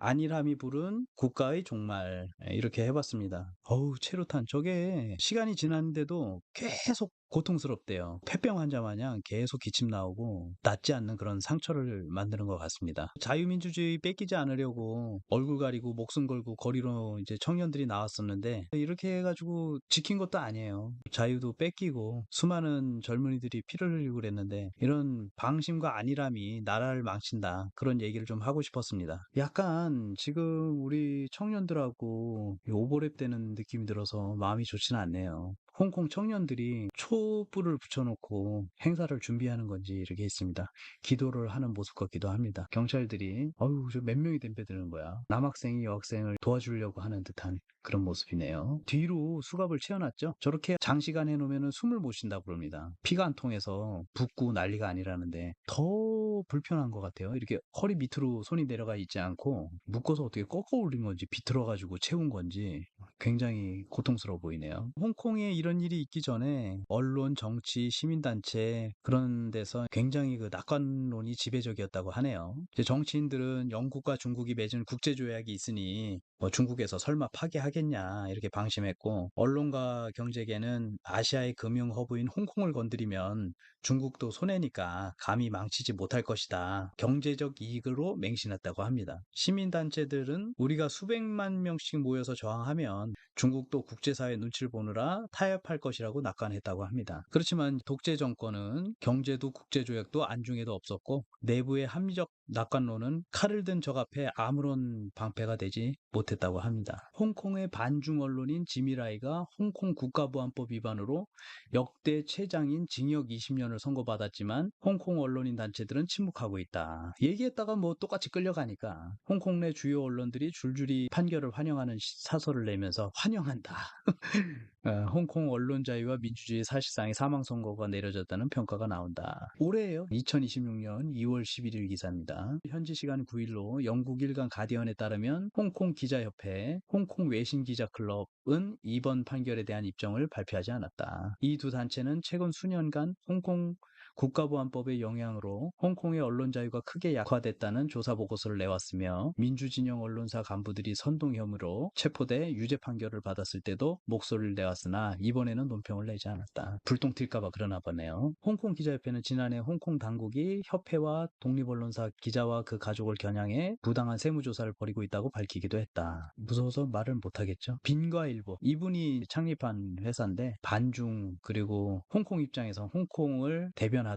안일함이 부른 국가의 종말. 이렇게 해봤습니다. 어우, 최루탄. 저게 시간이 지났는데도 계속 고통스럽대요. 폐병 환자 마냥 계속 기침 나오고 낫지 않는 그런 상처를 만드는 것 같습니다. 자유민주주의 뺏기지 않으려고 얼굴 가리고 목숨 걸고 거리로 이제 청년들이 나왔었는데 이렇게 해가지고 지킨 것도 아니에요. 자유도 뺏기고 수많은 젊은이들이 피를 흘리고 그랬는데 이런 방심과 안일함이 나라를 망친다. 그런 얘기를 좀 하고 싶었습니다. 약간 지금 우리 청년들하고 오버랩 되는 느낌이 들어서 마음이 좋지는 않네요. 홍콩 청년들이 촛불을 붙여놓고 행사를 준비하는 건지 이렇게 있습니다. 기도를 하는 모습 같기도 합니다. 경찰들이 어휴 저 몇 명이 덤벼드는 거야. 남학생이 여학생을 도와주려고 하는 듯한 그런 모습이네요. 뒤로 수갑을 채워놨죠. 저렇게 장시간 해놓으면 숨을 못 쉰다고 그럽니다. 피가 안 통해서 붓고 난리가 아니라는데 더 불편한 것 같아요. 이렇게 허리 밑으로 손이 내려가 있지 않고 묶어서 어떻게 꺾어 올린 건지 비틀어가지고 채운 건지 굉장히 고통스러워 보이네요. 홍콩에 이런 일이 있기 전에 언론, 정치, 시민단체 그런 데서 굉장히 그 낙관론이 지배적이었다고 하네요. 이제 정치인들은 영국과 중국이 맺은 국제조약이 있으니 뭐 중국에서 설마 파기하겠냐 이렇게 방심했고, 언론과 경제계는 아시아의 금융 허브인 홍콩을 건드리면 중국도 손해니까 감히 망치지 못할 것이다. 경제적 이익으로 맹신했다고 합니다. 시민단체들은 우리가 수백만 명씩 모여서 저항하면 중국도 국제사회 눈치를 보느라 타협할 것이라고 낙관했다고 합니다. 그렇지만 독재 정권은 경제도 국제조약도 안중에도 없었고 내부의 합리적 낙관론은 칼을 든 적 앞에 아무런 방패가 되지 못했다고 합니다. 홍콩의 반중 언론인 지미라이가 홍콩 국가보안법 위반으로 역대 최장인 징역 20년을 선고받았지만 홍콩 언론인 단체들은 침묵하고 있다. 얘기했다가 뭐 똑같이 끌려가니까 홍콩 내 주요 언론들이 줄줄이 판결을 환영하는 사설을 내면서 환영한다. 홍콩 언론 자유와 민주주의 사실상의 사망 선고가 내려졌다는 평가가 나온다. 올해예요. 2026년 2월 11일 기사입니다. 현지 시간 9일로 영국 일간 가디언에 따르면 홍콩 기자협회, 홍콩 외신 기자 클럽은 이번 판결에 대한 입장을 발표하지 않았다. 이 두 단체는 최근 수년간 홍콩 국가보안법의 영향으로 홍콩의 언론 자유가 크게 약화됐다는 조사 보고서를 내왔으며, 민주진영 언론사 간부들이 선동 혐의로 체포돼 유죄 판결을 받았을 때도 목소리를 내왔으나 이번에는 논평을 내지 않았다. 불똥 튈까봐 그러나 보네요. 홍콩 기자협회는 지난해 홍콩 당국이 협회와 독립언론사 기자와 그 가족을 겨냥해 부당한 세무조사를 벌이고 있다고 밝히기도 했다. 무서워서 말을 못하겠죠. 빈과일보, 이분이 창립한 회사인데 반중 그리고 홍콩 입장에서 홍콩을 대변하던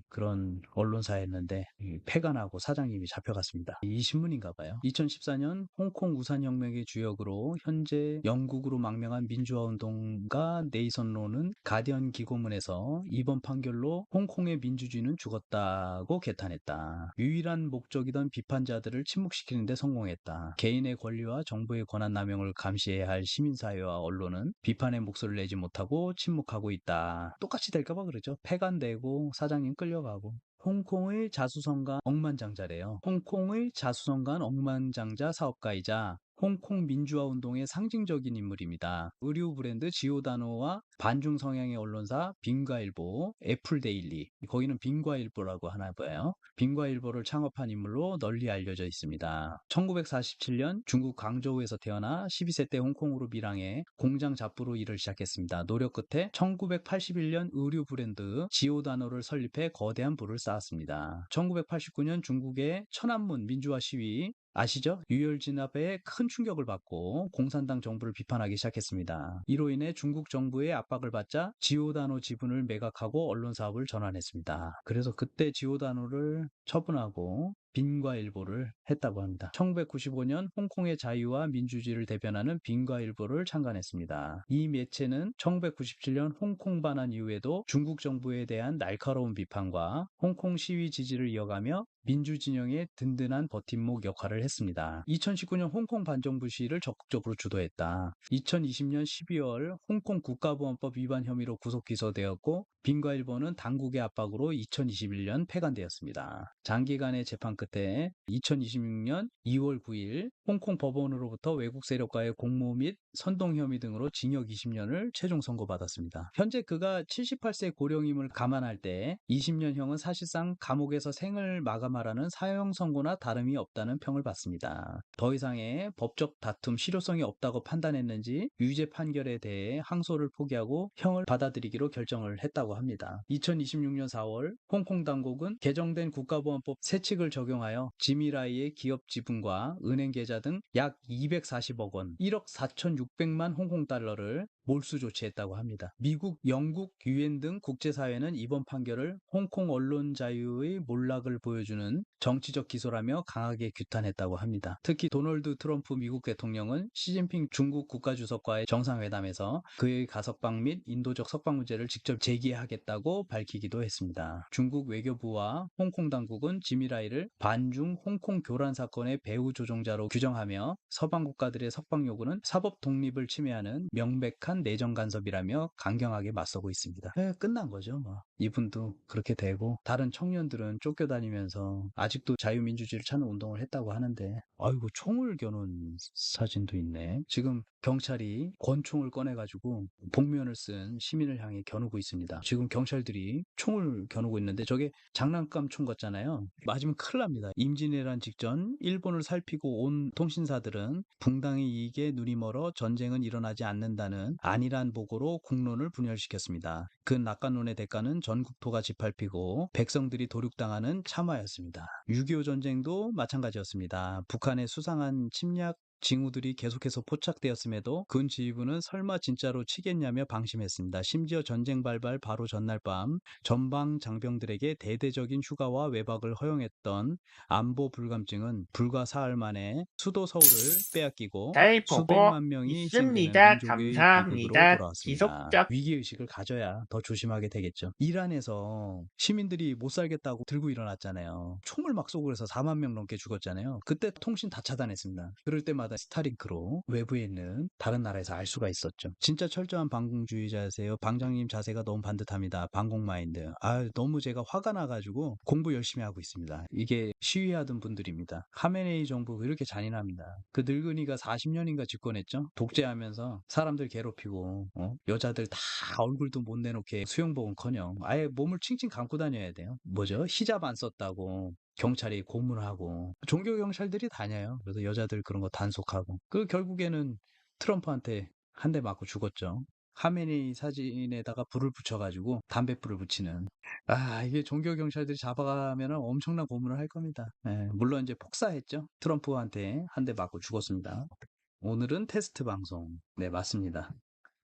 그런 언론사였는데 폐간하고 사장님이 잡혀갔습니다. 이 신문인가 봐요. 2014년 홍콩 우산혁명의 주역으로 현재 영국으로 망명한 민주화운동가 네이선로는 가디언 기고문에서 이번 판결로 홍콩의 민주주의는 죽었다고 개탄했다. 유일한 목적이던 비판자들을 침묵시키는 데 성공했다. 개인의 권리와 정부의 권한 남용을 감시해야 할 시민사회와 언론은 비판의 목소리를 내지 못하고 침묵하고 있다. 똑같이 될까봐 그러죠. 폐간되고 사장님 끌려가고. 홍콩의 자수성가 억만장자래요. 홍콩의 자수성가한 억만장자 사업가이자 홍콩 민주화 운동의 상징적인 인물입니다. 의류 브랜드 지오다노와 반중 성향의 언론사 빈과일보, 애플데일리, 거기는 빈과일보라고 하나 봐요. 빈과일보를 창업한 인물로 널리 알려져 있습니다. 1947년 중국 광저우에서 태어나 12세 때 홍콩으로 밀항해 공장 잡부로 일을 시작했습니다. 노력 끝에 1981년 의류 브랜드 지오다노를 설립해 거대한 부를 쌓았습니다. 1989년 중국의 천안문 민주화 시위 아시죠? 유혈 진압에 큰 충격을 받고 공산당 정부를 비판하기 시작했습니다. 이로 인해 중국 정부의 압박을 받자 지오다노 지분을 매각하고 언론 사업을 전환했습니다. 그래서 그때 지오다노를 처분하고 빈과일보를 했다고 합니다. 1995년 홍콩의 자유와 민주주의를 대변하는 빈과일보를 창간했습니다. 이 매체는 1997년 홍콩 반환 이후에도 중국 정부에 대한 날카로운 비판과 홍콩 시위 지지를 이어가며 민주진영의 든든한 버팀목 역할을 했습니다. 2019년 홍콩 반정부 시위를 적극적으로 주도했다. 2020년 12월 홍콩 국가보안법 위반 혐의로 구속 기소되었고 빈과일보는 당국의 압박으로 2021년 폐간되었습니다. 장기간의 재판 끝에 2026년 2월 9일 홍콩 법원으로부터 외국 세력과의 공모 및 선동 혐의 등으로 징역 20년을 최종 선고받았습니다. 현재 그가 78세 고령임을 감안할 때 20년형은 사실상 감옥에서 생을 마감한 말하는 사형 선고나 다름이 없다는 평을 받습니다. 더 이상의 법적 다툼 실효성이 없다고 판단했는지 유죄 판결에 대해 항소를 포기하고 형을 받아들이기로 결정을 했다고 합니다. 2026년 4월 홍콩 당국은 개정된 국가보안법 새 칙을 적용하여 지미라이의 기업 지분과 은행 계좌 등 약 240억 원, 1억 4,600만 홍콩 달러를 몰수 조치했다고 합니다. 미국, 영국, 유엔 등 국제사회는 이번 판결을 홍콩 언론 자유의 몰락을 보여주는 정치적 기소라며 강하게 규탄했다고 합니다. 특히 도널드 트럼프 미국 대통령은 시진핑 중국 국가주석과의 정상회담에서 그의 가석방 및 인도적 석방 문제를 직접 제기하겠다고 밝히기도 했습니다. 중국 외교부와 홍콩 당국은 지미라이를 반중 홍콩 교란 사건의 배후 조종자로 규정하며 서방 국가들의 석방 요구는 사법 독립을 침해하는 명백한 내정 간섭이라며 강경하게 맞서고 있습니다. 끝난 거죠. 뭐. 이분도 그렇게 되고 다른 청년들은 쫓겨다니면서 아직도 자유민주주의를 찾는 운동을 했다고 하는데 아이고 총을 겨눈 사진도 있네. 지금 경찰이 권총을 꺼내가지고 복면을 쓴 시민을 향해 겨누고 있습니다. 지금 경찰들이 총을 겨누고 있는데 저게 장난감 총 같잖아요. 맞으면 큰일 납니다. 임진왜란 직전 일본을 살피고 온 통신사들은 붕당의 이익에 눈이 멀어 전쟁은 일어나지 않는다는 안일한 보고로 국론을 분열시켰습니다. 그 낙관론의 대가는 전국토가 짓밟히고 백성들이 도륙당하는 참화였습니다. 6.25 전쟁도 마찬가지였습니다. 북한의 수상한 침략 징후들이 계속해서 포착되었음에도 군 지휘부는 설마 진짜로 치겠냐며 방심했습니다. 심지어 전쟁 발발 바로 전날 밤 전방 장병들에게 대대적인 휴가와 외박을 허용했던 안보 불감증은 불과 사흘 만에 수도 서울을 빼앗기고 잘 보고 수백만 명이 희생되는 있습니다. 민족의 비극으로 감사합니다. 돌아왔습니다. 지속적 위기의식을 가져야 더 조심하게 되겠죠. 이란에서 시민들이 못 살겠다고 들고 일어났잖아요. 총을 막 쏘고 그래서 4만 명 넘게 죽었잖아요. 그때 통신 다 차단했습니다. 그럴 때마다 스타링크로 외부에 있는 다른 나라에서 알 수가 있었죠. 진짜 철저한 반공주의자세요. 방장님 자세가 너무 반듯합니다. 반공 마인드. 너무 제가 화가 나가지고 공부 열심히 하고 있습니다. 이게 시위하던 분들입니다. 하메네이 정부 이렇게 잔인합니다. 그 늙은이가 40년인가 집권했죠. 독재하면서 사람들 괴롭히고 여자들 다 얼굴도 못 내놓게 수영복은커녕 아예 몸을 칭칭 감고 다녀야 돼요. 뭐죠? 히잡 안 썼다고 경찰이 고문하고 종교 경찰들이 다녀요. 그래서 여자들 그런 거 단속하고 그 결국에는 트럼프한테 한 대 맞고 죽었죠. 하메네이 사진에다가 불을 붙여가지고 담뱃불을 붙이는 이게 종교 경찰들이 잡아가면 엄청난 고문을 할 겁니다. 물론 이제 폭사했죠. 트럼프한테 한 대 맞고 죽었습니다. 오늘은 테스트 방송. 네, 맞습니다.